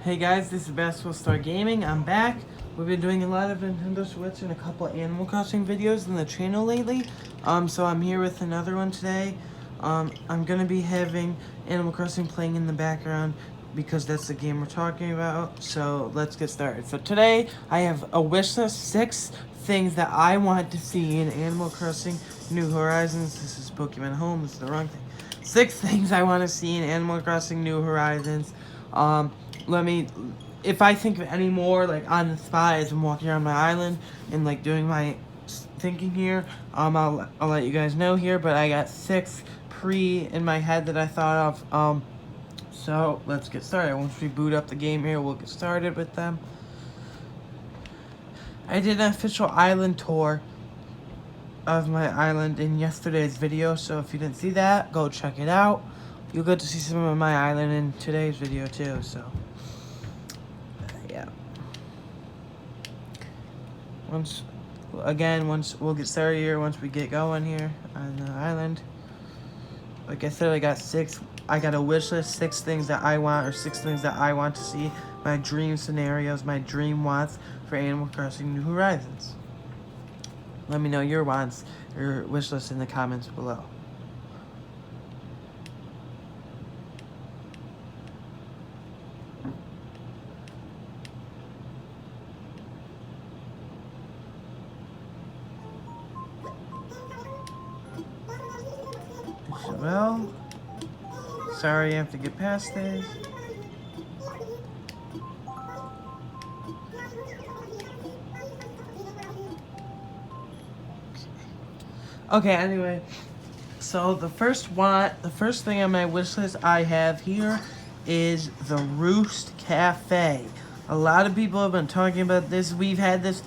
Hey guys, this is Basketball Star Gaming. I'm back. We've been doing a lot of Nintendo Switch and a couple Animal Crossing videos on the channel lately. So I'm here with another one today. I'm gonna be having Animal Crossing playing in the background because that's the game we're talking about. So let's get started. So today I have a wish list, 6 things that I want to see in Animal Crossing New Horizons. This is Pokemon Home. This is the wrong thing. 6 things I want to see in Animal Crossing New Horizons. If I think of any more, like, on the spot as I'm walking around my island and, like, doing my thinking here, I'll let you guys know here, but I got 6 in my head that I thought of, so let's get started. Once we boot up the game here, we'll get started with them. I did an official island tour of my island in yesterday's video, so if you didn't see that, go check it out. You'll get to see some of my island in today's video too, so yeah. Once we'll get started here once we get going here on the island. Like I said, I got a wish list, 6 things that I want, or 6 things that I want to see, my dream scenarios, my dream wants for Animal Crossing New Horizons. Let me know your wants, your wish list in the comments below. Well, sorry you have to get past this. Okay, anyway, so the first thing on my wish list I have here is the Roost Cafe. A lot of people have been talking about this. We've had this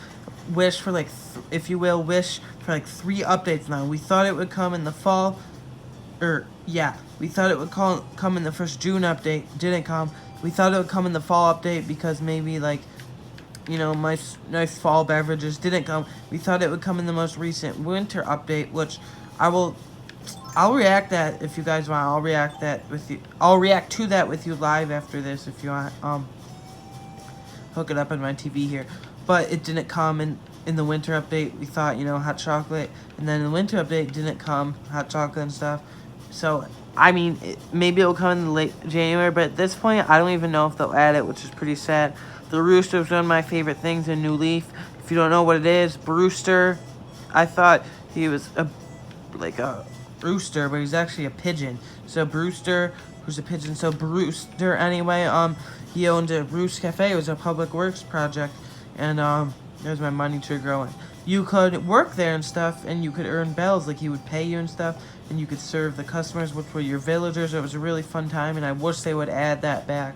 wish for like, if you will, wish for like 3 updates now. We thought it would come in the fall. We thought it would come in the first June update. Didn't come. We thought it would come in the fall update because maybe, like, you know, my nice fall beverages didn't come. We thought it would come in the most recent winter update, which I'll react that if you guys want. I'll react to that with you live after this if you want. Hook it up on my TV here. But it didn't come in the winter update. We thought, you know, hot chocolate, and then the winter update didn't come, hot chocolate and stuff. So, I mean, maybe it'll come in late January, but at this point, I don't even know if they'll add it, which is pretty sad. The Rooster was one of my favorite things in New Leaf. If you don't know what it is, Brewster, I thought he was a rooster, but he's actually a pigeon. So Brewster, who's a pigeon, so Brewster anyway, he owned a Roost Cafe. It was a public works project, and there's my money tree growing. You could work there and stuff, and you could earn bells, like he would pay you and stuff, and you could serve the customers, which were your villagers. It was a really fun time, and I wish they would add that back.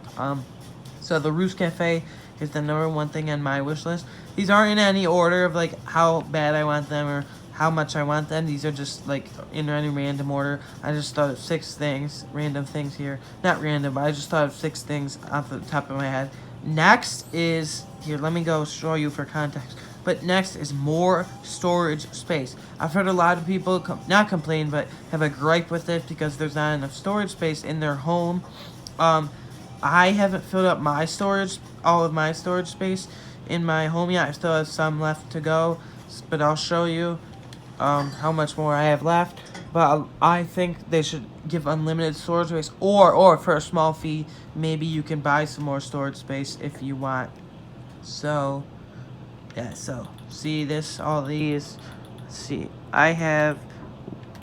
So the Roost Cafe is the #1 thing on my wish list. These aren't in any order of, like, how bad I want them or how much I want them. These are just, like, in any random order. I just thought of 6 things, random things here. Not random, but I just thought of 6 things off the top of my head. Next is, here, let me go show you for context. But next is more storage space. I've heard a lot of people not complain, but have a gripe with it because there's not enough storage space in their home. I haven't filled up all of my storage space in my home yet. I still have some left to go, but I'll show you how much more I have left. But I think they should give unlimited storage space, or for a small fee, maybe you can buy some more storage space if you want. So, yeah, so see this, all these. Let's see, I have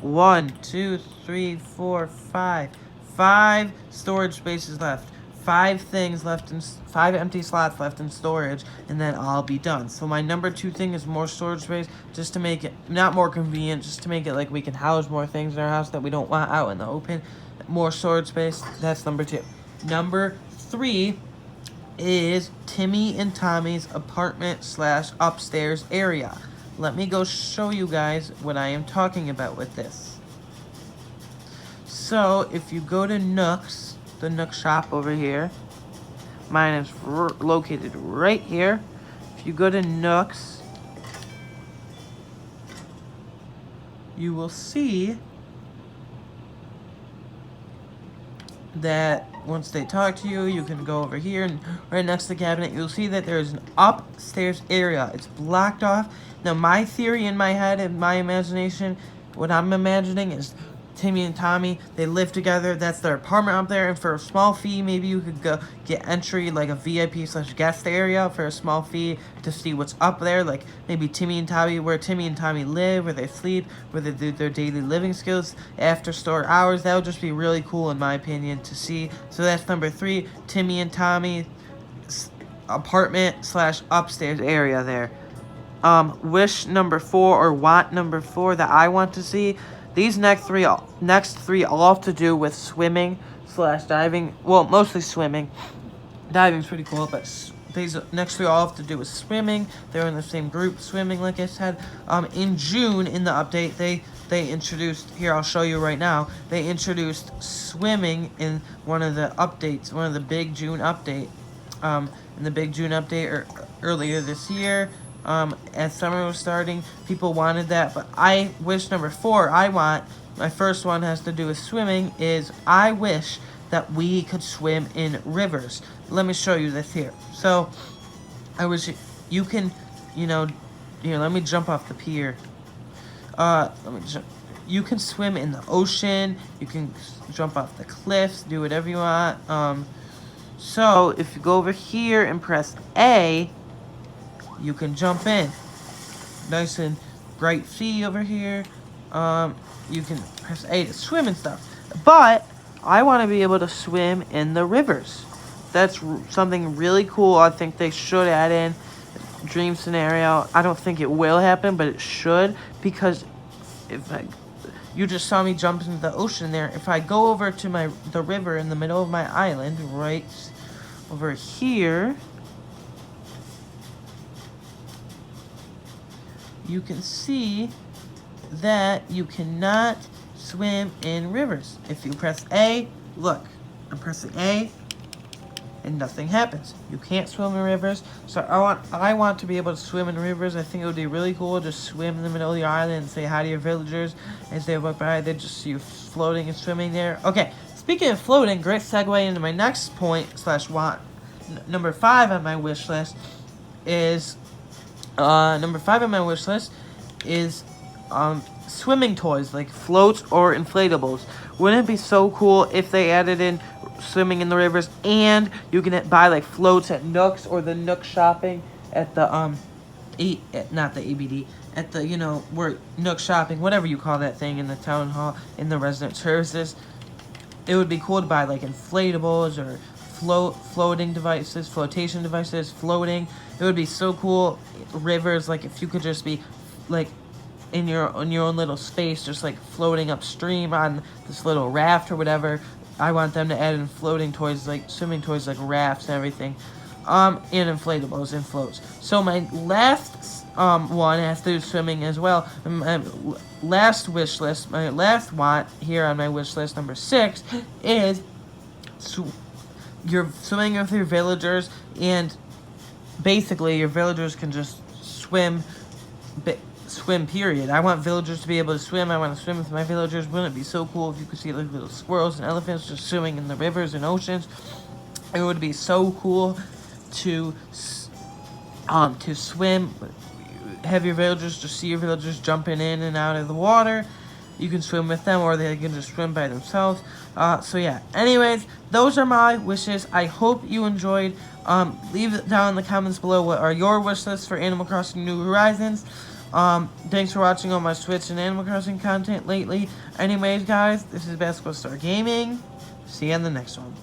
1, 2, 3, 4, 5 storage spaces left. 5 things left in 5 empty slots left in storage, and then I'll be done. So my #2 thing is more storage space, just to make it not more convenient, just to make it like we can house more things in our house that we don't want out in the open. More storage space. That's #2. #3 is Timmy and Tommy's apartment / upstairs area. Let me go show you guys what I am talking about with this. So if you go to Nook's, the Nook shop over here, mine is located right here. If you go to Nook's, you will see that once they talk to you, you can go over here, and right next to the cabinet, you'll see that there's an upstairs area. It's blocked off. Now, my theory in my head, in my imagination, what I'm imagining is Timmy and Tommy, they live together. That's their apartment up there, and for a small fee, maybe you could go get entry, like a VIP/guest area for a small fee to see what's up there. Like maybe Timmy and Tommy, where Timmy and Tommy live, where they sleep, where they do their daily living skills after store hours. That would just be really cool, in my opinion, to see. So that's number 3, Timmy and Tommy apartment/upstairs area there. Wish number 4, or want number 4 that I want to see. These next three all have to do with swimming/diving. Well, mostly swimming. Diving's pretty cool, but these next 3 all have to do with swimming. They're in the same group, swimming, like I said. In June, in the update, they introduced, here, I'll show you right now, they introduced swimming in one of the updates, one of the big June update. In the big June update earlier this year. As summer was starting, people wanted that, but I wish number 4, my first one has to do with swimming, is I wish that we could swim in rivers. Let me show you this here. So, I wish you can, here, let me jump off the pier. You can swim in the ocean, you can jump off the cliffs, do whatever you want. So, if you go over here and press A, you can jump in. Nice and bright sea over here. You can press A to swim and stuff. But I want to be able to swim in the rivers. That's something really cool. I think they should add in. Dream scenario. I don't think it will happen, but it should, because you just saw me jump into the ocean there. If I go over to the river in the middle of my island, right over here, you can see that you cannot swim in rivers. If you press A, look, I'm pressing A, and nothing happens. You can't swim in rivers. So I want to be able to swim in rivers. I think it would be really cool to swim in the middle of your island and say hi to your villagers as they walk by. They just see you floating and swimming there. Okay, speaking of floating, great segue into my next point/want. Number 5 on my wish list is swimming toys, like floats or inflatables. Wouldn't it be so cool if they added in swimming in the rivers, and you can buy like floats at Nooks or the Nook shopping at the not the ABD, at the where Nook shopping, whatever you call that thing in the town hall, in the resident services. It would be cool to buy like inflatables or flotation devices, floating. It would be so cool. Rivers, like if you could just be like in your own little space, just like floating upstream on this little raft or whatever. I want them to add in floating toys, like swimming toys, like rafts and everything, and inflatables and floats. So my last one has to do with swimming as well. My last wish list, my last want here on my wish list, number 6, is you're swimming with your villagers, and basically your villagers can just swim, period. I want villagers to be able to swim. I want to swim with my villagers. Wouldn't it be so cool if you could see like little squirrels and elephants just swimming in the rivers and oceans? It would be so cool to swim, have your villagers, just see your villagers jumping in and out of the water. You can swim with them, or they can just swim by themselves. So yeah, anyways, those are my wishes. I hope you enjoyed. Leave it down in the comments below what are your wish lists for Animal Crossing New Horizons. Thanks for watching all my Switch and Animal Crossing content lately. Anyways, guys, this is Basketball Star Gaming. See you on the next one.